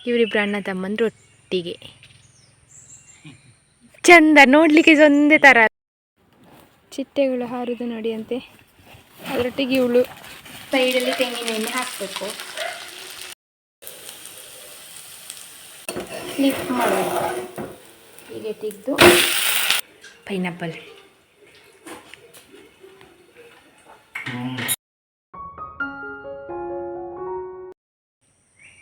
ಇವರಿಬ್ಬರು ಅಣ್ಣ ತಮ್ಮಂದ್ರೊಟ್ಟಿಗೆ ಚಂದ ನೋಡಲಿಕ್ಕೆ ಒಂದೇ ಥರ. ಚಿಟ್ಟೆಗಳು ಹಾರುದು ನೋಡಿ ಅಂತೆ. ಅದರೊಟ್ಟಿಗೆ ಇವಳು ಸೈಡಲ್ಲಿ ತೆಂಗಿನ ಎಣ್ಣೆ ಹಾಕಬೇಕು. ಕ್ಲಿಪ್ ಮಾಡಬೇಕು. ಹೀಗೆ ತೆಗೆದು ಪೈನಾಪಲ್.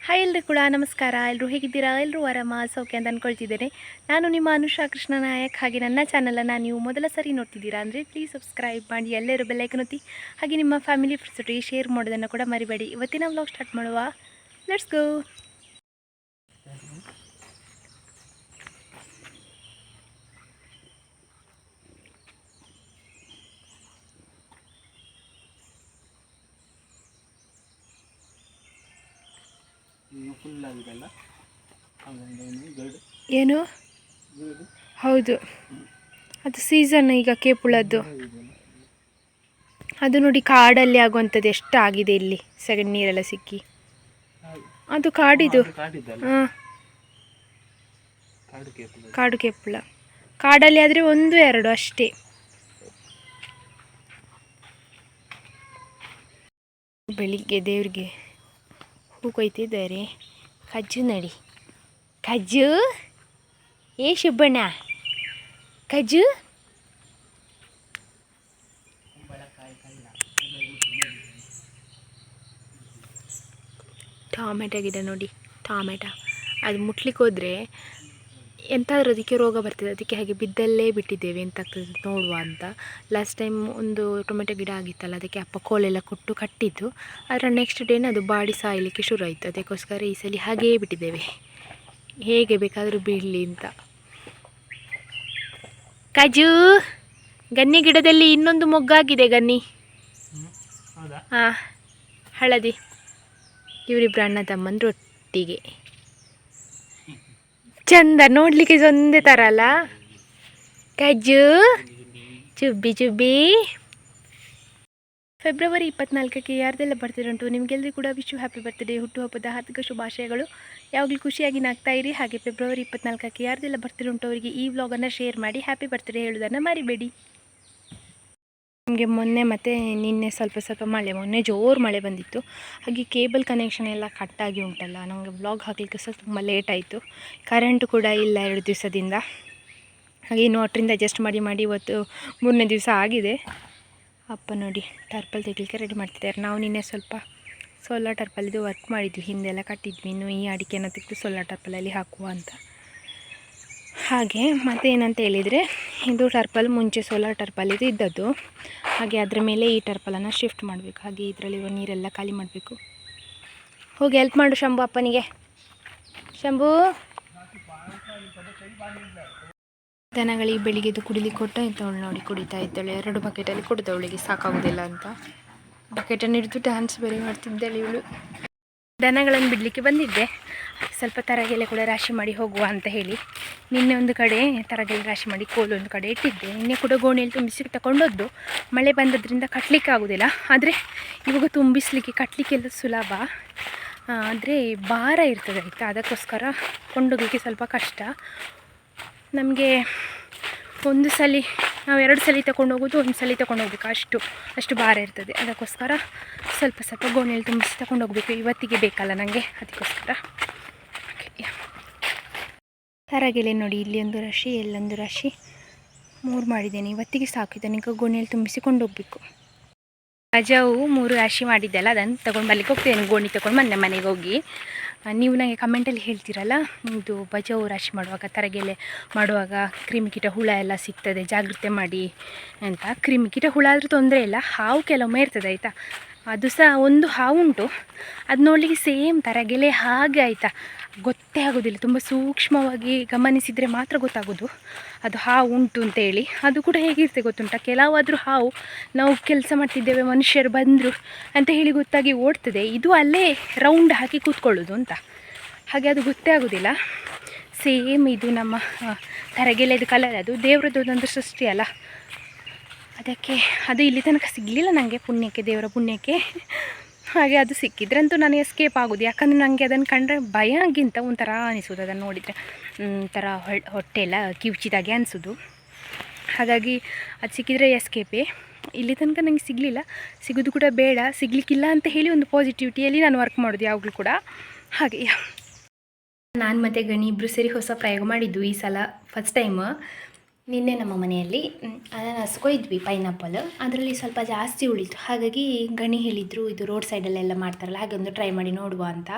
ಹಾಯ್ ಎಲ್ಲರೂ ಕೂಡ ನಮಸ್ಕಾರ. ಎಲ್ಲರೂ ಹೇಗಿದ್ದೀರಾ? ಎಲ್ಲರೂ ಆರಾಮ ಸೌಖ್ಯ ಅಂತ ಅಂದ್ಕೊಳ್ತಿದ್ದೇನೆ. ನಾನು ನಿಮ್ಮ ಅನುಷಾ ಕೃಷ್ಣ ನಾಯಕ್. ಹಾಗೆ ನನ್ನ ಚಾನಲನ್ನು ನೀವು ಮೊದಲ ಸರಿ ನೋಡ್ತಿದ್ದೀರಾ ಅಂದರೆ ಪ್ಲೀಸ್ ಸಬ್ಸ್ಕ್ರೈಬ್ ಮಾಡಿ, ಎಲ್ಲರೂ ಬೆಲ್ಲೈಕನ್ ಒತ್ತಿ, ಹಾಗೆ ನಿಮ್ಮ ಫ್ಯಾಮಿಲಿ ಫ್ರೆಂಡ್ಸ್ ಜೊತೆಗೆ ಶೇರ್ ಮಾಡೋದನ್ನು ಕೂಡ ಮರಿಬೇಡಿ. ಇವತ್ತಿನ ವ್ಲಾಗ್ ಸ್ಟಾರ್ಟ್ ಮಾಡುವ. Let's go. ಏನು? ಹೌದು, ಅದು ಸೀಸನ್ ಈಗ ಕೇಪುಳದ್ದು. ಅದು ನೋಡಿ ಕಾಡಲ್ಲಿ ಆಗುವಂಥದ್ದು ಎಷ್ಟು ಆಗಿದೆ ಇಲ್ಲಿ, ಸೆಗಣಿ ನೀರೆಲ್ಲ ಸಿಕ್ಕಿ. ಅದು ಕಾಡಿದು. ಹಾಂ, ಕಾಡು ಕೇಪುಳ. ಕಾಡಲ್ಲಿ ಆದರೆ 1-2 ಅಷ್ಟೇ. ಬೆಳಿಗ್ಗೆ ದೇವ್ರಿಗೆ ಹೂ ಕೊಯ್ತಿದ್ದಾರೆ. ಕಜ್ಜು ನಡಿ, ಕಜ್ಜು. ಏ ಶುಭಣ್ಣ, ಕಜ್ಜು. ಟೊಮೆಟೊ ಗಿಡ ನೋಡಿ, ಟೊಮೆಟೊ. ಅದು ಮುಟ್ಲಿಕ್ಕೆ ಹೋದರೆ ಎಂತಾದರೂ ಅದಕ್ಕೆ ರೋಗ ಬರ್ತದೆ. ಅದಕ್ಕೆ ಹಾಗೆ ಬಿದ್ದಲ್ಲೇ ಬಿಟ್ಟಿದ್ದೇವೆ, ಎಂತಾಗ್ತದೆ ನೋಡುವ ಅಂತ. ಲಾಸ್ಟ್ ಟೈಮ್ ಒಂದು ಟೊಮೆಟೊ ಗಿಡ ಆಗಿತ್ತಲ್ಲ, ಅದಕ್ಕೆ ಅಪ್ಪ ಕೋಲೆಲ್ಲ ಕೊಟ್ಟು ಕಟ್ಟಿದ್ದು. ಅದರ ನೆಕ್ಸ್ಟ್ ಡೇನೇ ಅದು ಬಾಡಿ ಸಾಯಲಿಕ್ಕೆ ಶುರು ಆಯಿತು. ಅದಕ್ಕೋಸ್ಕರ ಈ ಸಲ ಹಾಗೇ ಬಿಟ್ಟಿದ್ದೇವೆ, ಹೇಗೆ ಬೇಕಾದರೂ ಬೀಳಲಿ ಅಂತ. ಕಾಜು, ಗನ್ನಿ ಗಿಡದಲ್ಲಿ ಇನ್ನೊಂದು ಮೊಗ್ಗಾಗಿದೆ. ಗನ್ನಿ, ಹಾಂ, ಹಳದಿ. ಇವರಿಬ್ಬರು ಅಣ್ಣ ತಮ್ಮಂದ್ರೊಟ್ಟಿಗೆ ಚಂದ ನೋಡಲಿಕ್ಕೆ ಒಂದೇ ಥರ ಅಲ್ಲ. ಕಜ್ಜು, ಚುಬ್ಬಿ ಚುಬ್ಬಿ. ಫೆಬ್ರವರಿ 24ಕ್ಕೆ ಯಾರ್ದೆಲ್ಲ ಬರ್ತ್ಡೇ ಉಂಟು ನಿಮಗೆಲ್ಲರಿಗೂ ಕೂಡ ವಿಶ್ ಹ್ಯಾಪಿ ಬರ್ತ್ಡೇ. ಹುಟ್ಟುಹಬ್ಬದ ಹಾರ್ದಿಕ ಶುಭಾಶಯಗಳು. ಯಾವಾಗಲೂ ಖುಷಿಯಾಗಿ ನಗ್ತಾ ಇರಿ. ಹಾಗೆ ಫೆಬ್ರವರಿ 24ಕ್ಕೆ ಯಾರ್ದೆಲ್ಲ ಬರ್ತ್ಡೇ ಉಂಟು ಅವರಿಗೆ ಈ ವ್ಲಾಗನ್ನು ಶೇರ್ ಮಾಡಿ ಹ್ಯಾಪಿ ಬರ್ತ್ಡೇ ಹೇಳೋದನ್ನು ಮರಿಬೇಡಿ. ನಮಗೆ ಮೊನ್ನೆ ಮತ್ತು ನಿನ್ನೆ ಸ್ವಲ್ಪ ಮೊನ್ನೆ ಜೋರು ಮಳೆ ಬಂದಿತ್ತು. ಹಾಗೆ ಕೇಬಲ್ ಕನೆಕ್ಷನ್ ಎಲ್ಲ ಕಟ್ಟಾಗಿ ಉಂಟಲ್ಲ, ನಮಗೆ ವ್ಲಾಗ್ ಹಾಕಲಿಕ್ಕೆ ಸಹ ತುಂಬ ಲೇಟ್ ಆಯಿತು. ಕರೆಂಟು ಕೂಡ ಇಲ್ಲ 2 ದಿವಸದಿಂದ. ಹಾಗೆ ಇನ್ವರ್ಟ್ರಿಂದ ಅಡ್ಜಸ್ಟ್ ಮಾಡಿ ಇವತ್ತು 3ನೇ ದಿವಸ ಆಗಿದೆ. ಅಪ್ಪ ನೋಡಿ ಟರ್ಪಲ್ ತೆಗಿಲಿಕ್ಕೆ ರೆಡಿ ಮಾಡ್ತಿದ್ದಾರೆ. ನಾವು ನಿನ್ನೆ ಸ್ವಲ್ಪ ಸೋಲಾರ್ ಟರ್ಪಲಿದು ವರ್ಕ್ ಮಾಡಿದ್ವಿ, ಹಿಂದೆಲ್ಲ ಕಟ್ಟಿದ್ವಿ. ಇನ್ನು ಈ ಅಡಿಕೆಯನ್ನು ತೆಗೆದು ಸೋಲಾರ್ ಟರ್ಪಲಲ್ಲಿ ಹಾಕುವ ಅಂತ. ಹಾಗೆ ಮತ್ತು ಏನಂತ ಹೇಳಿದರೆ, ಇದು ಟರ್ಪಲ್ ಮುಂಚೆ ಸೋಲಾರ್ ಟರ್ಪಲ್ ಇದು ಇದ್ದದ್ದು. ಹಾಗೆ ಅದರ ಮೇಲೆ ಈ ಟರ್ಪಲನ್ನು ಶಿಫ್ಟ್ ಮಾಡಬೇಕು. ಹಾಗೆ ಇದರಲ್ಲಿರುವ ನೀರೆಲ್ಲ ಖಾಲಿ ಮಾಡಬೇಕು. ಹೋಗಿ ಹೆಲ್ಪ್ ಮಾಡು ಶಂಭು ಅಪ್ಪನಿಗೆ. ಶಂಭು, ದನಗಳಿಗೆ ಬೆಳಿಗ್ಗೆದು ಕುಡಿಲಿಕ್ಕೆ ಕೊಟ್ಟ ಇಂಥವಳು ನೋಡಿ ಕುಡಿತಾ ಇದ್ದಾಳೆ. 2 ಬಕೆಟಲ್ಲಿ ಕುಡಿದವಳಿಗೆ ಸಾಕಾಗೋದಿಲ್ಲ ಅಂತ ಬಕೆಟನ್ನು ಹಿಡಿದು ಡ್ಯಾನ್ಸ್ ಬೇರೆ ಮಾಡ್ತಿದ್ದಾಳೆ ಇವಳು. ದನಗಳನ್ನು ಬಿಡಲಿಕ್ಕೆ ಬಂದಿದ್ದೆ. ಸ್ವಲ್ಪ ತರಗೆಲೆ ಕೂಡ ರಾಶಿ ಮಾಡಿ ಹೋಗುವ ಅಂತ ಹೇಳಿ ನಿನ್ನೆ ಒಂದು ಕಡೆ ತರಗೆಲೆ ರಾಶಿ ಮಾಡಿ ಕೋಲು ಒಂದು ಕಡೆ ಇಟ್ಟಿದ್ದೆ. ನಿನ್ನೆ ಕೂಡ ಗೋಣಿಯಲ್ಲಿ ತುಂಬಿಸಿ ತಗೊಂಡೋದ್ದು. ಮಳೆ ಬಂದದ್ರಿಂದ ಕಟ್ಟಲಿಕ್ಕೆ ಆಗೋದಿಲ್ಲ. ಆದರೆ ಇವಾಗ ತುಂಬಿಸಲಿಕ್ಕೆ ಕಟ್ಟಲಿಕ್ಕೆಲ್ಲ ಸುಲಭ, ಆದರೆ ಭಾರ ಇರ್ತದೆ ಆಯಿತಾ. ಅದಕ್ಕೋಸ್ಕರ ಕೊಂಡೋಗಲಿಕ್ಕೆ ಸ್ವಲ್ಪ ಕಷ್ಟ ನಮಗೆ. ಒಂದು ಸಲ ನಾವು 2 ಸಲ ತಗೊಂಡು ಹೋಗೋದು, ಒಂದು ಸಲ ತಗೊಂಡು ಹೋಗ್ಬೇಕು, ಅಷ್ಟು ಭಾರ ಇರ್ತದೆ. ಅದಕ್ಕೋಸ್ಕರ ಸ್ವಲ್ಪ ಗೋಣಿಯಲ್ಲಿ ತುಂಬಿಸಿ ತಗೊಂಡು ಹೋಗಬೇಕು. ಇವತ್ತಿಗೆ ಬೇಕಲ್ಲ ನನಗೆ, ಅದಕ್ಕೋಸ್ಕರ. ತರಗೆಲೆ ನೋಡಿ, ಇಲ್ಲಿ ಒಂದು ರಾಶಿ, ಎಲ್ಲೊಂದು ರಾಶಿ, 3 ಮಾಡಿದ್ದೇನೆ. ಇವತ್ತಿಗೆ ಸಾಕು. ಇದನ್ನೀಗ ಗೋಣಿಯಲ್ಲಿ ತುಂಬಿಸಿಕೊಂಡು ಹೋಗಬೇಕು. ಬಜಾವು 3 ರಾಶಿ ಮಾಡಿದ್ದೆಲ್ಲ, ಅದನ್ನು ತೊಗೊಂಡು ಬರ್ಲಿಕ್ಕೆ ಹೋಗ್ತೇನೆ. ಗೋಣಿ ತೊಗೊಂಡು ಬಂದೆ ಮನೆಗೆ ಹೋಗಿ. ನೀವು ನನಗೆ ಕಮೆಂಟಲ್ಲಿ ಹೇಳ್ತೀರಲ್ಲ, ಇದು ಬಜಾವು ರಾಶಿ ಮಾಡುವಾಗ, ತರಗೆಲೆ ಮಾಡುವಾಗ ಕ್ರಿಮಿಕೀಟ ಹುಳ ಎಲ್ಲ ಸಿಗ್ತದೆ, ಜಾಗ್ರತೆ ಮಾಡಿ ಅಂತ. ಕ್ರಿಮಿಕೀಟ ಹುಳ ಆದರೂ ತೊಂದರೆ ಇಲ್ಲ, ಹಾವು ಕೆಲವೊಮ್ಮೆ ಇರ್ತದೆ ಆಯಿತಾ. ಅದು ಸಹ ಒಂದು ಹಾವು ಉಂಟು, ಅದು ನೋಡಲಿಕ್ಕೆ ಸೇಮ್ ತರಗೆಲೆ ಹಾಗೆ ಆಯಿತಾ, ಗೊತ್ತೇ ಆಗೋದಿಲ್ಲ. ತುಂಬ ಸೂಕ್ಷ್ಮವಾಗಿ ಗಮನಿಸಿದರೆ ಮಾತ್ರ ಗೊತ್ತಾಗೋದು ಅದು ಹಾವು ಉಂಟು ಅಂತೇಳಿ. ಅದು ಕೂಡ ಹೇಗಿರ್ತದೆ ಗೊತ್ತುಂಟ, ಕೆಲವಾದರೂ ಹಾವು ನಾವು ಕೆಲಸ ಮಾಡ್ತಿದ್ದೇವೆ, ಮನುಷ್ಯರು ಬಂದರು ಅಂತ ಹೇಳಿ ಗೊತ್ತಾಗಿ ಓಡ್ತದೆ. ಇದು ಅಲ್ಲೇ ರೌಂಡ್ ಹಾಕಿ ಕೂತ್ಕೊಳ್ಳೋದು ಅಂತ, ಹಾಗೆ ಅದು ಗೊತ್ತೇ ಆಗೋದಿಲ್ಲ. ಸೇಮ್ ಇದು ನಮ್ಮ ತರಗೆಲೆದು ಕಲರ್, ಅದು ದೇವರದ್ದು ಒಂದು ಸೃಷ್ಟಿ ಅಲ್ಲ, ಅದಕ್ಕೆ ಅದು ಇಲ್ಲಿ ತನಕ ಸಿಗಲಿಲ್ಲ ನನಗೆ, ಪುಣ್ಯಕ್ಕೆ, ದೇವರ ಪುಣ್ಯಕ್ಕೆ. ಹಾಗೆ ಅದು ಸಿಕ್ಕಿದ್ರಂತೂ ನಾನು ಎಸ್ಕೇಪ್ ಆಗೋದು, ಯಾಕಂದರೆ ನನಗೆ ಅದನ್ನು ಕಂಡ್ರೆ ಭಯಗಿಂತ ಒಂಥರ ಅನಿಸೋದು ಅದನ್ನು ನೋಡಿದರೆ, ಒಂಥರ ಹೊಟ್ಟೆ ಎಲ್ಲ ಕಿವುಚಿದಾಗೆ ಅನಿಸೋದು. ಹಾಗಾಗಿ ಅದು ಸಿಕ್ಕಿದರೆ ಎಸ್ಕೇಪೇ. ಇಲ್ಲಿ ತನಕ ನನಗೆ ಸಿಗಲಿಲ್ಲ, ಸಿಗೋದು ಕೂಡ ಬೇಡ, ಸಿಗಲಿಕ್ಕಿಲ್ಲ ಅಂತ ಹೇಳಿ ಒಂದು ಪಾಸಿಟಿವಿಟಿಯಲ್ಲಿ ನಾನು ವರ್ಕ್ ಮಾಡೋದು ಯಾವಾಗಲೂ ಕೂಡ. ಹಾಗೆ ನಾನು ಮತ್ತು ಗಣಿ ಇಬ್ಬರು ಸೇರಿ ಹೊಸ ಪ್ರಯೋಗ ಮಾಡಿದ್ದು ಈ ಸಲ ಫಸ್ಟ್ ಟೈಮ್. ನಿನ್ನೆ ನಮ್ಮ ಮನೆಯಲ್ಲಿ ಅನಾನಸ್ ಕೊಯ್ದ್ವಿ, ಪೈನಾಪಲ್, ಅದರಲ್ಲಿ ಸ್ವಲ್ಪ ಜಾಸ್ತಿ ಉಳಿತು. ಹಾಗಾಗಿ ಗಣಿ ಹೇಳಿದರು ಇದು ರೋಡ್ ಸೈಡಲ್ಲೆಲ್ಲ ಮಾಡ್ತಾರಲ್ಲ ಹಾಗೆ ಒಂದು ಟ್ರೈ ಮಾಡಿ ನೋಡುವ ಅಂತ.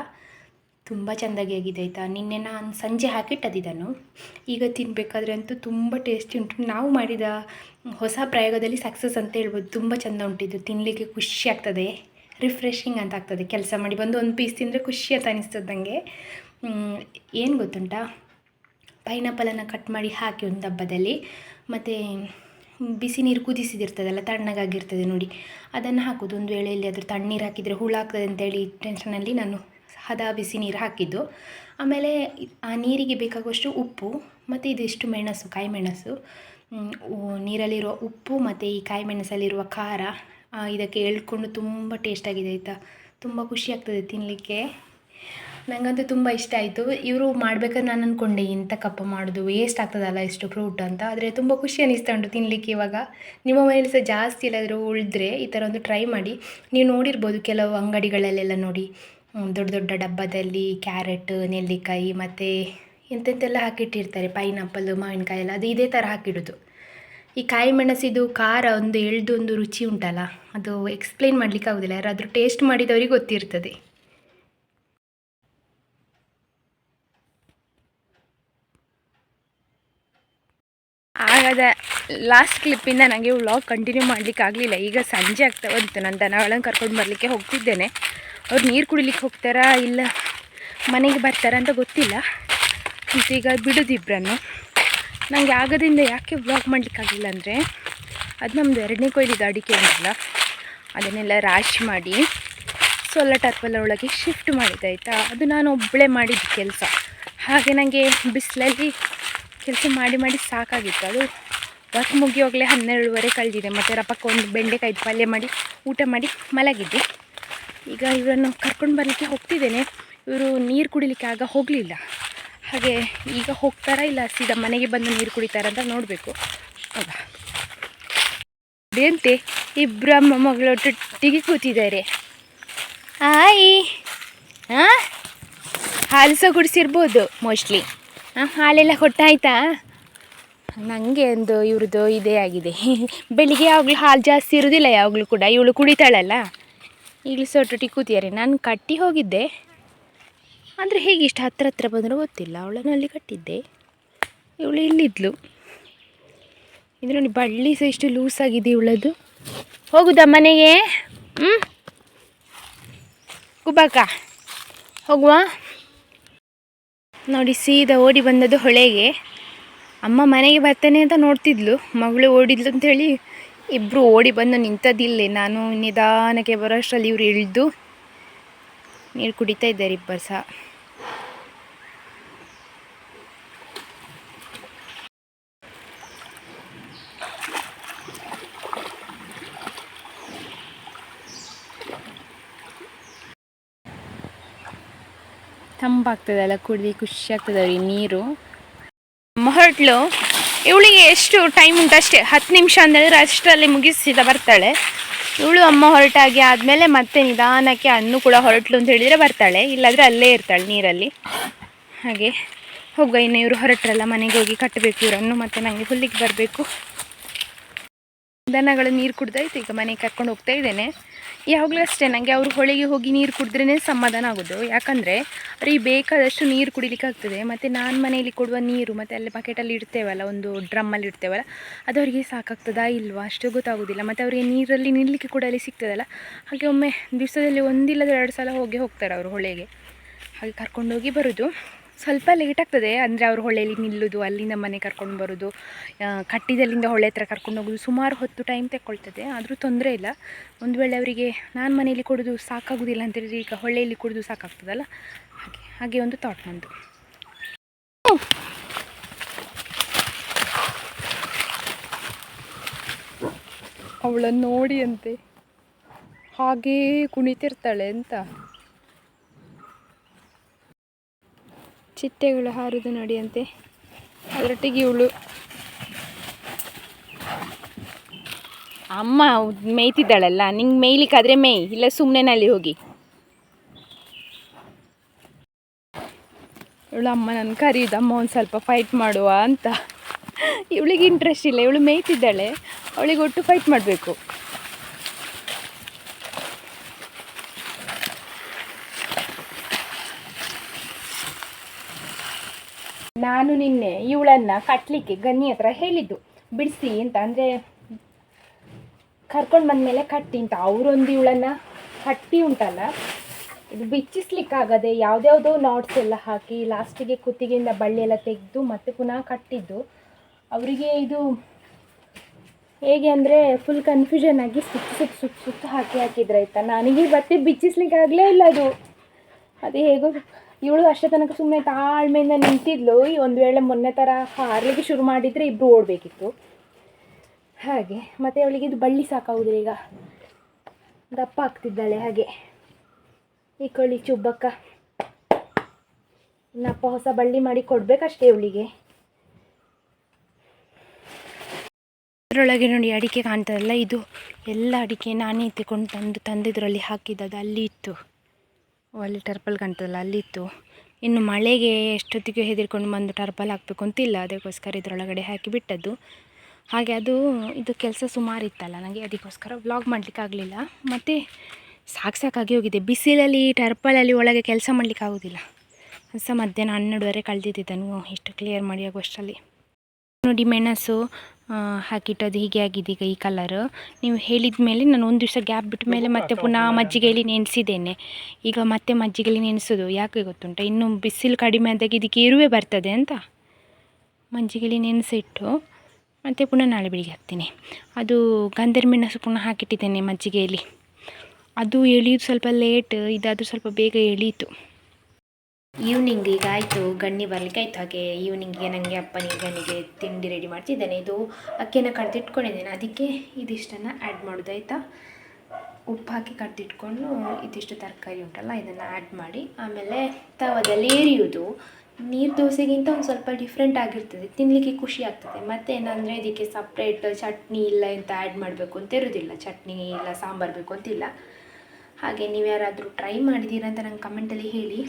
ತುಂಬ ಚೆಂದಾಗಿ ಆಗಿದೆ ಆಯಿತಾ. ನಿನ್ನೆ ನಾನು ಸಂಜೆ ಹಾಕಿಟ್ಟದಿದ್ದನ್ನು, ಈಗ ತಿನ್ನಬೇಕಾದ್ರೆ ಅಂತೂ ತುಂಬ ಟೇಸ್ಟಿ ಉಂಟು. ನಾವು ಮಾಡಿದ ಹೊಸ ಪ್ರಯೋಗದಲ್ಲಿ ಸಕ್ಸಸ್ ಅಂತ ಹೇಳ್ಬೋದು. ತುಂಬ ಚೆಂದ ಉಂಟಿದ್ದು, ತಿನ್ನಲಿಕ್ಕೆ ಖುಷಿ ಆಗ್ತದೆ, ರಿಫ್ರೆಶಿಂಗ್ ಅಂತ ಆಗ್ತದೆ. ಕೆಲಸ ಮಾಡಿ ಬಂದು ಒಂದು ಪೀಸ್ ತಿಂದರೆ ಖುಷಿ ಅಂತ ಅನಿಸ್ತದೆ ನನಗೆ. ಏನು ಗೊತ್ತುಂಟಾ, ಪೈನಾಪಲನ್ನು ಕಟ್ ಮಾಡಿ ಹಾಕಿ ಒಂದು ಡಬ್ಬದಲ್ಲಿ, ಮತ್ತು ಬಿಸಿ ನೀರು ಕುದಿಸಿದಿರ್ತದಲ್ಲ, ತಣ್ಣಗಾಗಿರ್ತದೆ ನೋಡಿ, ಅದನ್ನು ಹಾಕೋದು. ಒಂದು ವೇಳೆ ಇಲ್ಲಿ ಅದ್ರ ತಣ್ಣೀರು ಹಾಕಿದರೆ ಹುಳು ಆಗ್ತದೆ ಅಂತೇಳಿ ಟೆನ್ಷನಲ್ಲಿ ನಾನು ಹದ ಬಿಸಿ ನೀರು ಹಾಕಿದ್ದು. ಆಮೇಲೆ ಆ ನೀರಿಗೆ ಬೇಕಾಗುವಷ್ಟು ಉಪ್ಪು ಮತ್ತು ಇದಿಷ್ಟು ಮೆಣಸು, ಕಾಯಿ ಮೆಣಸು, ನೀರಲ್ಲಿರುವ ಉಪ್ಪು ಮತ್ತು ಈ ಕಾಯಿ ಮೆಣಸಲ್ಲಿರುವ ಖಾರ ಇದಕ್ಕೆ ಎಳ್ಕೊಂಡು ತುಂಬ ಟೇಸ್ಟಾಗಿದೆ ಆಯಿತಾ. ತುಂಬ ಖುಷಿ ಆಗ್ತದೆ ತಿನ್ನಲಿಕ್ಕೆ, ನನಗಂತೂ ತುಂಬ ಇಷ್ಟ ಆಯಿತು. ಇವರು ಮಾಡ್ಬೇಕಾದ್ರೆ ನಾನು ಅಂದ್ಕೊಂಡೆ ಇಂಥ ಕಪ್ಪ ಮಾಡೋದು ವೇಸ್ಟ್ ಆಗ್ತದಲ್ಲ ಇಷ್ಟು ಫ್ರೂಟ್ ಅಂತ, ಆದರೆ ತುಂಬ ಖುಷಿ ಅನ್ನಿಸ್ತಾ ಉಂಟು ತಿನ್ನಲಿಕ್ಕೆ ಇವಾಗ. ನಿಮ್ಮ ಮನೇಲಿ ಸಹ ಜಾಸ್ತಿ ಎಲ್ಲಾದರೂ ಉಳಿದ್ರೆ ಈ ಥರ ಒಂದು ಟ್ರೈ ಮಾಡಿ. ನೀವು ನೋಡಿರ್ಬೋದು ಕೆಲವು ಅಂಗಡಿಗಳಲ್ಲೆಲ್ಲ ನೋಡಿ, ದೊಡ್ಡ ದೊಡ್ಡ ಡಬ್ಬದಲ್ಲಿ ಕ್ಯಾರೆಟ್, ನೆಲ್ಲಿಕಾಯಿ ಮತ್ತು ಎಂತೆಂತೆಲ್ಲ ಹಾಕಿಟ್ಟಿರ್ತಾರೆ, ಪೈನಾಪಲ್, ಮಾವಿನಕಾಯಿ ಎಲ್ಲ, ಅದು ಇದೇ ಥರ ಹಾಕಿಡೋದು. ಈ ಕಾಯಿ ಮೆಣಸಿದು ಖಾರ ಒಂದು ಒಂದು ರುಚಿ ಉಂಟಲ್ಲ, ಅದು ಎಕ್ಸ್ಪ್ಲೇನ್ ಮಾಡಲಿಕ್ಕೆ ಆಗೋದಿಲ್ಲ, ಯಾರಾದರೂ ಟೇಸ್ಟ್ ಮಾಡಿದವರಿಗೆ ಗೊತ್ತಿರ್ತದೆ. ಆಗಾದ ಲಾಸ್ಟ್ ಕ್ಲಿಪ್ಪಿಂದ ನನಗೆ ವ್ಲಾಗ್ ಕಂಟಿನ್ಯೂ ಮಾಡಲಿಕ್ಕೆ ಆಗಲಿಲ್ಲ. ಈಗ ಸಂಜೆ ಆಗ್ತಾ ಬಂತು, ನಾನು ದನಗಳನ್ನು ಕರ್ಕೊಂಡು ಬರಲಿಕ್ಕೆ ಹೋಗ್ತಿದ್ದೇನೆ. ಅವ್ರು ನೀರು ಕುಡಿಲಿಕ್ಕೆ ಹೋಗ್ತಾರಾ ಇಲ್ಲ ಮನೆಗೆ ಬರ್ತಾರಾ ಅಂತ ಗೊತ್ತಿಲ್ಲ. ಮತ್ತು ಈಗ ಬಿಡೋದಿಬ್ಬರನ್ನು. ನನಗೆ ಆಗದಿಂದ ಯಾಕೆ ವ್ಲಾಗ್ ಮಾಡಲಿಕ್ಕಾಗಲಿಲ್ಲ ಅಂದರೆ, ಅದು ನಮ್ಮದು 2ನೇ ಕೊಯ್ಲಿದ್ದು ಅಡಿಕೆ ಉಂಟಲ್ಲ, ಅದನ್ನೆಲ್ಲ ರಾಶಿ ಮಾಡಿ ಸೋಲಾರ್ ಟರ್ಪಲ್ ಒಳಗೆ ಶಿಫ್ಟ್ ಮಾಡಿದ್ದಾಯಿತಾ. ಅದು ನಾನು ಒಬ್ಬಳೇ ಮಾಡಿದ್ದು ಕೆಲಸ. ಹಾಗೆ ನನಗೆ ಬಿಸಿಲಲ್ಲಿ ಕೆಲಸ ಮಾಡಿ ಮಾಡಿ ಸಾಕಾಗಿತ್ತು. ಅದು ವರ್ಕ್ ಮುಗಿಯೋಗಲೇ 12:30 ಕಳೆದಿದೆ. ಮತ್ತು ರಪಕ್ಕ ಒಂದು ಬೆಂಡೆಕಾಯಿ ಪಲ್ಯ ಮಾಡಿ ಊಟ ಮಾಡಿ ಮಲಗಿದ್ದೆ. ಈಗ ಇವರನ್ನು ಕರ್ಕೊಂಡು ಬರಲಿಕ್ಕೆ ಹೋಗ್ತಿದ್ದೇನೆ. ಇವರು ನೀರು ಕುಡಿಲಿಕ್ಕೆ ಆಗ ಹೋಗಲಿಲ್ಲ. ಹಾಗೆ ಈಗ ಹೋಗ್ತಾರಾ ಇಲ್ಲ ಸೀದಾ ಮನೆಗೆ ಬಂದು ನೀರು ಕುಡಿತಾರಂತ ನೋಡಬೇಕು. ಹೌದಾ ಅದೇಂತೆ ಇಬ್ಬರು ಅಮ್ಮ ಮಗಳೊಟ್ಟಿಗೆ ಕೂತಿದ್ದಾರೆ. ಆಯಿ ಹಾಲು ಸಹ ಕುಡಿಸಿರ್ಬೋದು ಮೋಸ್ಟ್ಲಿ. ಹಾಲೆಲ್ಲ ಕೊಟ್ಟಾಯ್ತಾ? ನನಗೆ ಒಂದು ಇವ್ರದ್ದು ಇದೇ ಆಗಿದೆ. ಬೆಳಿಗ್ಗೆ ಯಾವಾಗಲೂ ಹಾಲು ಜಾಸ್ತಿ ಇರೋದಿಲ್ಲ, ಯಾವಾಗಲೂ ಕೂಡ ಇವಳು ಕುಡಿತಾಳಲ್ಲ, ಈಗಲೂ ಸೊಟ್ಟೊಟ್ಟಿಗೆ ಕೂತಿದ್ದಾರೆ. ನಾನು ಕಟ್ಟಿ ಹೋಗಿದ್ದೆ, ಅಂದರೆ ಹೇಗೆ ಇಷ್ಟು ಹತ್ರ ಬಂದರೂ ಗೊತ್ತಿಲ್ಲ. ಅವಳನ್ನು ಅಲ್ಲಿ ಕಟ್ಟಿದ್ದೆ, ಇವಳು ಇಲ್ಲಿದ್ಲು. ಇದು ನೋಡಿ ಬಳ್ಳಿ ಸಹ ಇಷ್ಟು ಲೂಸ್ ಆಗಿದೆ ಇವಳದು. ಹೋಗುದಾ ಮನೆಗೆ? ಗುಬ್ಬಾಕ ಹೋಗುವ ನೋಡಿ. ಸೀದಾ ಓಡಿ ಬಂದದ್ದು ಹೊಳೆಗೆ. ಅಮ್ಮ ಮನೆಗೆ ಬರ್ತೇನೆ ಅಂತ ನೋಡ್ತಿದ್ಲು, ಮಗಳು ಓಡಿದ್ಲು ಅಂಥೇಳಿ ಇಬ್ಬರು ಓಡಿ ಬಂದು ನಿಂತದ್ದಿಲ್ಲೇ. ನಾನು ನಿಧಾನಕ್ಕೆ ಬರೋಷ್ಟರಲ್ಲಿ ಇವರು ಇಳಿದು ನೀರು ಕುಡಿತಾ ಇದ್ದಾರೆ ಇಬ್ಬರು ಸಹ. ತಂಪಾಗ್ತದಲ್ಲ ಕುಡಿದು, ಖುಷಿ ಆಗ್ತದೆ ಅವ್ರಿಗೆ ನೀರು. ಅಮ್ಮ ಹೊರಟ್ಲು. ಇವಳಿಗೆ ಎಷ್ಟು ಟೈಮ್ ಉಂಟು ಅಷ್ಟೇ, 10 ನಿಮಿಷ ಅಂತೇಳಿದ್ರೆ ಅಷ್ಟರಲ್ಲಿ ಮುಗಿಸಿದ ಬರ್ತಾಳೆ ಇವಳು. ಅಮ್ಮ ಹೊರಟಾಗಿ ಆದಮೇಲೆ ಮತ್ತೆ ನಿಧಾನಕ್ಕೆ ಅನ್ನು ಕೂಡ ಹೊರಟ್ಲು ಅಂತ ಹೇಳಿದರೆ ಬರ್ತಾಳೆ, ಇಲ್ಲಾಂದರೆ ಅಲ್ಲೇ ಇರ್ತಾಳೆ ನೀರಲ್ಲಿ. ಹಾಗೆ ಹೋಗುವ. ಇನ್ನು ಇವರು ಹೊರಟ್ರಲ್ಲ, ಮನೆಗೆ ಹೋಗಿ ಕಟ್ಟಬೇಕು ಇವರನ್ನು, ಮತ್ತು ನನಗೆ ಹುಲ್ಲಿಗೆ ಬರಬೇಕು. ದನಗಳು ನೀರು ಕುಡ್ದಾಯ್ತು, ಈಗ ಮನೆಗೆ ಕರ್ಕೊಂಡು ಹೋಗ್ತಾ ಇದ್ದೇನೆ. ಯಾವಾಗಲೂ ಅಷ್ಟೇ, ನನಗೆ ಅವರು ಹೊಳೆಗೆ ಹೋಗಿ ನೀರು ಕುಡಿದ್ರೇ ಸಮಾಧಾನ ಆಗೋದು. ಯಾಕಂದರೆ ಅವ್ರಿಗೆ ಬೇಕಾದಷ್ಟು ನೀರು ಕುಡಿಲಿಕ್ಕೆ ಆಗ್ತದೆ. ಮತ್ತು ನಾನು ಮನೆಯಲ್ಲಿ ಕೊಡುವ ನೀರು ಮತ್ತು ಅಲ್ಲಿ ಬಕೆಟಲ್ಲಿ ಇಡ್ತೇವಲ್ಲ, ಒಂದು ಡ್ರಮ್ಮಲ್ಲಿ ಇಡ್ತೇವಲ್ಲ, ಅದು ಅವರಿಗೆ ಸಾಕಾಗ್ತದಾ ಇಲ್ವಾ ಅಷ್ಟು ಗೊತ್ತಾಗೋದಿಲ್ಲ. ಮತ್ತು ಅವರಿಗೆ ನೀರಲ್ಲಿ ನಿಲ್ಲಲಿಕ್ಕೆ ಕೂಡ ಅಲ್ಲಿ ಸಿಗ್ತದಲ್ಲ. ಹಾಗೆ ಒಮ್ಮೆ ದಿವಸದಲ್ಲಿ 1 ಇಲ್ಲದ್ರೆ 2 ಸಲ ಹೋಗ್ತಾರೆ ಅವರು ಹೊಳೆಗೆ. ಹಾಗೆ ಕರ್ಕೊಂಡೋಗಿ ಬರೋದು. ಸ್ವಲ್ಪ ಲೇಟ್ ಆಗ್ತದೆ, ಅಂದರೆ ಅವರು ಹೊಳೆಯಲ್ಲಿ ನಿಲ್ಲೋದು, ಅಲ್ಲಿಂದ ಮನೆ ಕರ್ಕೊಂಡು ಬರೋದು, ಕಟ್ಟಿದಲ್ಲಿಂದ ಹೊಳೆ ಹತ್ರ ಕರ್ಕೊಂಡು ಹೋಗೋದು, ಸುಮಾರು ಹೊತ್ತು ಟೈಮ್ ತೆಕ್ಕೊಳ್ತದೆ. ಆದರೂ ತೊಂದರೆ ಇಲ್ಲ. ಒಂದು ವೇಳೆ ಅವರಿಗೆ ನಾನು ಮನೆಯಲ್ಲಿ ಕೊಡೋದು ಸಾಕಾಗೋದಿಲ್ಲ ಅಂತೇಳಿದ್ರೆ ಈಗ ಹೊಳೆಯಲ್ಲಿ ಕುಡಿದು ಸಾಕಾಗ್ತದಲ್ಲ, ಹಾಗೆ ಒಂದು ಥಾಟ್ ನಂದು. ಅವಳನ್ನು ನೋಡಿ ಅಂತೆ ಹಾಗೇ ಕುಣಿತಿರ್ತಾಳೆ ಅಂತ. ಚಿಟ್ಟೆಗಳು ಹಾರುದು ನೋಡಿ ಅಂತೆ, ಅದರೊಟ್ಟಿಗೆ ಇವಳು ಅಮ್ಮ ಮೇಯ್ತಿದ್ದಾಳಲ್ಲ, ನಿಂಗೆ ಮೇಯ್ಲಿಕ್ಕಾದರೆ ಮೇಯ್, ಇಲ್ಲ ಸುಮ್ಮನೆ ನಲ್ಲಿ ಹೋಗಿ. ಇವಳು ಅಮ್ಮ ನನ್ನ ಕರೀದು, ಅಮ್ಮ ಒಂದು ಸ್ವಲ್ಪ ಫೈಟ್ ಮಾಡುವ ಅಂತ. ಇವಳಿಗೆ ಇಂಟ್ರೆಸ್ಟ್ ಇಲ್ಲ, ಇವಳು ಮೇಯ್ತಿದ್ದಾಳೆ, ಅವಳಿಗೆ ಒಟ್ಟು ಫೈಟ್ ಮಾಡಬೇಕು. ನಾನು ನಿನ್ನೆ ಇವಳನ್ನು ಕಟ್ಟಲಿಕ್ಕೆ ಗನ್ನಿ ಹತ್ರ ಹೇಳಿದ್ದು ಬಿಡಿಸಿ ಅಂತ, ಅಂದರೆ ಕರ್ಕೊಂಡು ಬಂದಮೇಲೆ ಕಟ್ಟಿ ಅಂತ. ಅವರೊಂದು ಇವಳನ್ನು ಕಟ್ಟಿ ಉಂಟಲ್ಲ, ಇದು ಬಿಚ್ಚಿಸ್ಲಿಕ್ಕಾಗದೆ ಯಾವುದ್ಯಾವುದೋ ನಾಟ್ಸ್ ಎಲ್ಲ ಹಾಕಿ ಲಾಸ್ಟಿಗೆ ಕುತ್ತಿಗೆಯಿಂದ ಬಳ್ಳಿ ಎಲ್ಲ ತೆಗೆದು ಮತ್ತೆ ಪುನಃ ಕಟ್ಟಿದ್ದು. ಅವರಿಗೆ ಇದು ಹೇಗೆ ಅಂದರೆ ಫುಲ್ ಕನ್ಫ್ಯೂಷನ್ ಆಗಿ ಸುತ್ತು ಹಾಕಿದ್ರೆ ಆಯಿತಾ. ನನಗೆ ಮತ್ತೆ ಬಿಚ್ಚಿಸ್ಲಿಕ್ಕಾಗಲೇ ಇಲ್ಲ ಅದು. ಅದೇ ಹೇಗೋ ಇವಳು ಅಷ್ಟೇ ತನಕ ಸುಮ್ಮನೆ ತಾಳ್ಮೆಯಿಂದ ನಿಂತಿದ್ಲು. ಒಂದು ವೇಳೆ ಮೊನ್ನೆ ಥರ ಹಾರಲಿಕ್ಕೆ ಶುರು ಮಾಡಿದರೆ ಇಬ್ಬರು ಓಡಬೇಕಿತ್ತು ಹಾಗೆ. ಮತ್ತು ಅವಳಿಗೆ ಇದು ಬಳ್ಳಿ ಸಾಕಾಗುದಿಲ್ಲ, ಈಗ ದಪ್ಪ ಆಗ್ತಿದ್ದಾಳೆ ಹಾಗೆ. ಈ ಕೋಳಿ ಚುಬ್ಬಕ್ಕ ಇನ್ನಪ್ಪ ಹೊಸ ಬಳ್ಳಿ ಮಾಡಿ ಕೊಡಬೇಕಷ್ಟೇ ಇವಳಿಗೆ. ಅದರೊಳಗೆ ನೋಡಿ ಅಡಿಕೆ ಕಾಣ್ತದಲ್ಲ, ಇದು ಎಲ್ಲ ಅಡಿಕೆ ನಾನೇ ಎತ್ತಿಕೊಂಡು ತಂದಿದ್ರಲ್ಲಿ ಹಾಕಿದ್ದದು ಅಲ್ಲಿ ಇತ್ತು. ಅಲ್ಲಿ ಟರ್ಪಲ್ ಕಾಣ್ತದಲ್ಲ ಅಲ್ಲಿತ್ತು. ಇನ್ನು ಮಳೆಗೆ ಎಷ್ಟೊತ್ತಿಗೆ ಹೆದರ್ಕೊಂಡು ಬಂದು ಟರ್ಪಲ್ ಹಾಕಬೇಕು ಅಂತಿಲ್ಲ, ಅದಕ್ಕೋಸ್ಕರ ಇದರೊಳಗಡೆ ಹಾಕಿ ಬಿಟ್ಟದ್ದು. ಹಾಗೆ ಅದು ಇದು ಕೆಲಸ ಸುಮಾರು ಇತ್ತಲ್ಲ ನನಗೆ, ಅದಕ್ಕೋಸ್ಕರ ವ್ಲಾಗ್ ಮಾಡಲಿಕ್ಕೆ ಆಗಲಿಲ್ಲ. ಮತ್ತು ಸಾಕಾಗಿ ಹೋಗಿದೆ ಬಿಸಿಲಲ್ಲಿ ಟರ್ಪಲಲ್ಲಿ ಒಳಗೆ ಕೆಲಸ ಮಾಡಲಿಕ್ಕೆ ಆಗೋದಿಲ್ಲ. ಸಹ ಮಧ್ಯಾಹ್ನ 12:30 ಕಳೆದಿದ್ದನು ಇಷ್ಟು ಕ್ಲಿಯರ್ ಮಾಡಿ ಆಗುವಷ್ಟರಲ್ಲಿ. ನೋಡಿ ಮೆಣಸು ಹಾಕಿಟ್ಟದು ಹೀಗೆ ಆಗಿದೆ ಈಗ ಈ ಕಲರ್. ನೀವು ಹೇಳಿದ ಮೇಲೆ ನಾನು ಒಂದು ದಿವಸ ಗ್ಯಾಪ್ ಬಿಟ್ಟ ಮೇಲೆ ಮತ್ತೆ ಪುನಃ ಮಜ್ಜಿಗೆಯಲ್ಲಿ ನೆನೆಸಿದ್ದೇನೆ. ಈಗ ಮತ್ತೆ ಮಜ್ಜಿಗೆಯಲ್ಲಿ ನೆನೆಸೋದು ಯಾಕೆ ಗೊತ್ತುಂಟ, ಇನ್ನು ಬಿಸಿಲು ಕಡಿಮೆ ಆದಾಗ ಇದಕ್ಕೆ ಇರುವೆ ಬರ್ತದೆ ಅಂತ ಮಜ್ಜಿಗೆಯಲ್ಲಿ ನೆನೆಸಿಟ್ಟು ಮತ್ತು ಪುನಃ ನಾಳೆ ಬೆಳಿಗ್ಗೆ ಹಾಕ್ತೀನಿ. ಅದು ಗಂಧದ ಮೆಣಸು ಪುನಃ ಹಾಕಿಟ್ಟಿದ್ದೇನೆ ಮಜ್ಜಿಗೆಯಲ್ಲಿ. ಅದು ಎಳೆಯೋದು ಸ್ವಲ್ಪ ಲೇಟ್, ಇದಾದರೂ ಸ್ವಲ್ಪ ಬೇಗ ಎಳೀತು. ಈವ್ನಿಂಗ್ ಈಗ ಆಯಿತು, ಗಣ್ಣಿ ಬರಲಿಕ್ಕೆ ಆಯಿತು. ಹಾಗೆ ಈವ್ನಿಂಗಿಗೆ ನನಗೆ ಅಪ್ಪನಿಗೆ ಗಣ್ಣಿಗೆ ತಿಂಡಿ ರೆಡಿ ಮಾಡ್ತಿದ್ದೇನೆ. ಇದು ಅಕ್ಕಿಯನ್ನು ಕಡ್ದಿಟ್ಕೊಂಡಿದ್ದೇನೆ, ಅದಕ್ಕೆ ಇದಿಷ್ಟನ್ನು ಆ್ಯಡ್ ಮಾಡೋದು ಆಯಿತಾ. ಉಪ್ಪು ಹಾಕಿ ಕಡ್ದಿಟ್ಕೊಂಡು ಇದಿಷ್ಟು ತರಕಾರಿ ಉಂಟಲ್ಲ ಇದನ್ನು ಆ್ಯಡ್ ಮಾಡಿ ಆಮೇಲೆ ತವದಲ್ಲಿ ಎರಿಯೋದು. ನೀರು ದೋಸೆಗಿಂತ ಒಂದು ಸ್ವಲ್ಪ ಡಿಫ್ರೆಂಟ್ ಆಗಿರ್ತದೆ, ತಿನ್ನಲಿಕ್ಕೆ ಖುಷಿ ಆಗ್ತದೆ. ಮತ್ತು ಏನಂದರೆ ಇದಕ್ಕೆ ಸಪ್ರೇಟ್ ಚಟ್ನಿ ಇಲ್ಲ ಅಂತ ಆ್ಯಡ್ ಮಾಡಬೇಕು ಅಂತ ಇರೋದಿಲ್ಲ, ಚಟ್ನಿ ಇಲ್ಲ ಸಾಂಬಾರು ಬೇಕು ಅಂತಿಲ್ಲ. ಹಾಗೆ ನೀವು ಯಾರಾದರೂ ಟ್ರೈ ಮಾಡಿದ್ದೀರಾ ಅಂತ ನಂಗೆ ಕಮೆಂಟಲ್ಲಿ ಹೇಳಿ.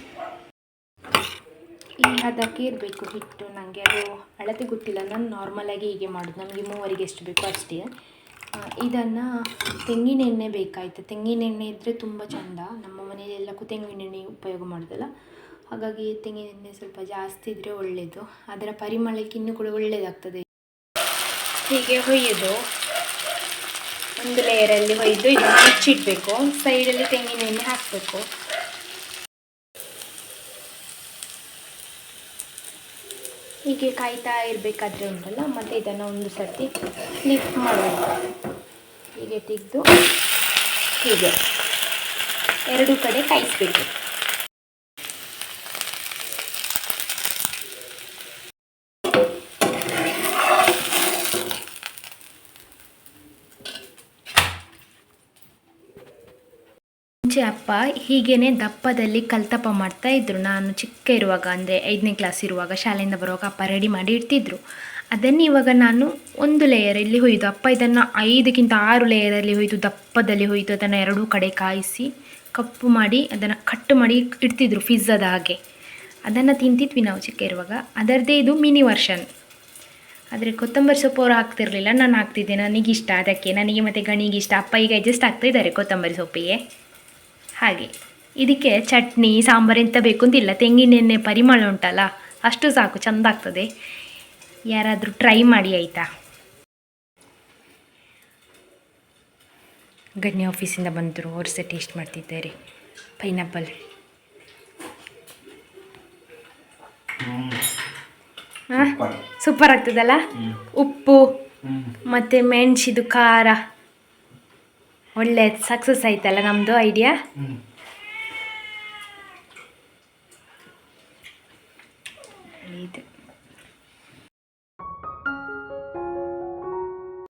ಈ ಅದಕ್ಕೆ ಇರಬೇಕು ಹಿಟ್ಟು, ನನಗೆ ಅದು ಅಳತೆ ಗೊತ್ತಿಲ್ಲ, ನಾನು ನಾರ್ಮಲಾಗಿ ಹೀಗೆ ಮಾಡೋದು. ನಮಗೆ ಮೂವರಿಗೆ ಎಷ್ಟು ಬೇಕೋ ಅಷ್ಟೇ. ಇದನ್ನು ತೆಂಗಿನ ಎಣ್ಣೆ ಬೇಕಾಯಿತು, ತೆಂಗಿನ ಎಣ್ಣೆ ಇದ್ದರೆ ತುಂಬ ಚೆಂದ. ನಮ್ಮ ಮನೆಯಲ್ಲಿ ಎಲ್ಲಕ್ಕೂ ತೆಂಗಿನ ಎಣ್ಣೆ ಉಪಯೋಗ ಮಾಡೋದಲ್ಲ, ಹಾಗಾಗಿ ತೆಂಗಿನ ಎಣ್ಣೆ ಸ್ವಲ್ಪ ಜಾಸ್ತಿ ಇದ್ದರೆ ಒಳ್ಳೆಯದು, ಅದರ ಪರಿಮಳಕ್ಕೆ ಇನ್ನೂ ಕೂಡ ಒಳ್ಳೆಯದಾಗ್ತದೆ. ಹೀಗೆ ಹೊಯ್ಯೋದು, ಒಂದು ಲೇಯರಲ್ಲಿ ಹೊಯ್ದು ಇದನ್ನು ಮುಚ್ಚಿಡಬೇಕು. ಸೈಡಲ್ಲಿ ತೆಂಗಿನ ಎಣ್ಣೆ ಹಾಕಬೇಕು. ಹೀಗೆ ಕಾಯ್ತಾ ಇರಬೇಕಾದ್ರೆ ಉಂಟಲ್ಲ, ಮತ್ತು ಇದನ್ನು ಒಂದು ಸರ್ತಿ ಲಿಫ್ಟ್ ಮಾಡಬೇಕು. ಹೀಗೆ ತೆಗೆದು ಹೀಗೆ ಎರಡೂ ಕಡೆ ಕಾಯಿಸಬೇಕು. ಮುಂಚೆ ಅಪ್ಪ ಹೀಗೇ ದಪ್ಪದಲ್ಲಿ ಕಲ್ತಪ್ಪ ಮಾಡ್ತಾಯಿದ್ರು. ನಾನು ಚಿಕ್ಕ ಇರುವಾಗ, ಅಂದರೆ 5ನೇ ಕ್ಲಾಸ್ ಇರುವಾಗ, ಶಾಲೆಯಿಂದ ಬರುವಾಗ ಅಪ್ಪ ರೆಡಿ ಮಾಡಿ ಇಡ್ತಿದ್ರು. ಅದನ್ನು ಇವಾಗ ನಾನು ಒಂದು ಲೇಯರಲ್ಲಿ ಹೊಯ್ದು, ಅಪ್ಪ ಇದನ್ನು 5ಕ್ಕಿಂತ 6 ಲೇಯರಲ್ಲಿ ಹೊಯ್ದು ದಪ್ಪದಲ್ಲಿ ಹೊಯ್ದು ಅದನ್ನು ಎರಡೂ ಕಡೆ ಕಾಯಿಸಿ ಕಪ್ಪು ಮಾಡಿ ಅದನ್ನು ಕಟ್ ಮಾಡಿ ಇಡ್ತಿದ್ರು ಪಿಜ್ಜಾದ ಹಾಗೆ. ಅದನ್ನು ತಿಂತಿದ್ವಿ ನಾವು ಚಿಕ್ಕ ಇರುವಾಗ. ಅದರದ್ದೇ ಇದು ಮಿನಿ ವರ್ಷನ್. ಆದರೆ ಕೊತ್ತಂಬರಿ ಸೊಪ್ಪು ಅವರು ಹಾಕ್ತಿರ್ಲಿಲ್ಲ, ನಾನು ಹಾಕ್ತಿದ್ದೆ, ನನಗಿಷ್ಟ ಅದಕ್ಕೆ. ನನಗೆ ಮತ್ತು ಗಣಿಗೆ ಇಷ್ಟ. ಅಪ್ಪ ಈಗ ಅಡ್ಜಸ್ಟ್ ಆಗ್ತಾ ಇದ್ದಾರೆ ಕೊತ್ತಂಬರಿ ಸೊಪ್ಪಿಗೆ. ಹಾಗೆ ಇದಕ್ಕೆ ಚಟ್ನಿ ಸಾಂಬಾರು ಎಂತ ಬೇಕು ಅಂತಿಲ್ಲ, ತೆಂಗಿನ ಎಣ್ಣೆ ಪರಿಮಳ ಉಂಟಲ್ಲ ಅಷ್ಟು ಸಾಕು, ಚೆಂದ ಆಗ್ತದೆ. ಯಾರಾದರೂ ಟ್ರೈ ಮಾಡಿ ಆಯಿತಾ. ಗಣ್ಯ ಆಫೀಸಿಂದ ಬಂದರು, ಅವ್ರು ಸಹ ಟೇಸ್ಟ್ ಮಾಡ್ತಿದ್ದಾರೆ. ಪೈನಾಪಲ್ ಸೂಪರ್ ಆಗ್ತದಲ್ಲ. ಉಪ್ಪು ಮತ್ತು ಮೆಣಸಿದು ಖಾರ ಒಳ್ಳೆ ಸಕ್ಸಸ್ ಆಯ್ತಲ್ಲ ನಮ್ಮದು ಐಡಿಯಾ.